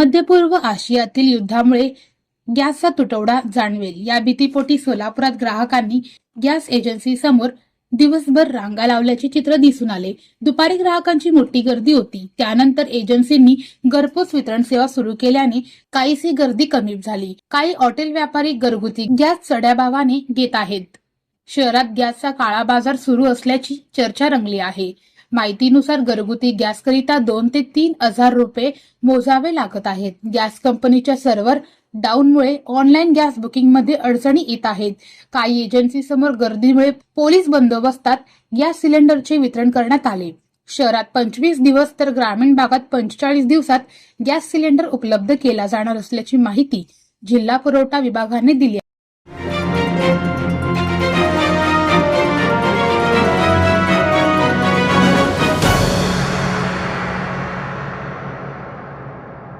मध्य पूर्व आशियातील युद्धामुळे गॅसचा तुटवडा जाणवेल या भीतीपोटी सोलापुरात ग्राहकांनी गॅस एजन्सी समोर दिवसभर रांगा लावल्याचे चित्र दिसून आले। दुपारी ग्राहकांची मोठी गर्दी होती। त्यानंतर एजन्सींनी घरपोच वितरण सेवा सुरू केल्याने काहीशी गर्दी कमी झाली। काही हॉटेल व्यापारी घरगुती गॅस चढ्या भावाने घेत आहेत। शहरात गॅसचा काळा बाजार सुरू असल्याची चर्चा रंगली आहे। माहितीनुसार घरगुती गॅसकरिता 2 ते 3 हजार रुपये मोजावे लागत आहेत। गॅस कंपनीच्या सर्व्हर डाऊनमुळे ऑनलाईन गॅस बुकिंगमध्ये अडचणी येत आहेत। काही एजन्सी समोर गर्दीमुळे पोलीस बंदोबस्तात गॅस सिलेंडरचे वितरण करण्यात आले। शहरात 25 दिवस तर ग्रामीण भागात 45 दिवसात गॅस सिलेंडर उपलब्ध केला जाणार असल्याची माहिती जिल्हा पुरवठा विभागाने दिली आहे।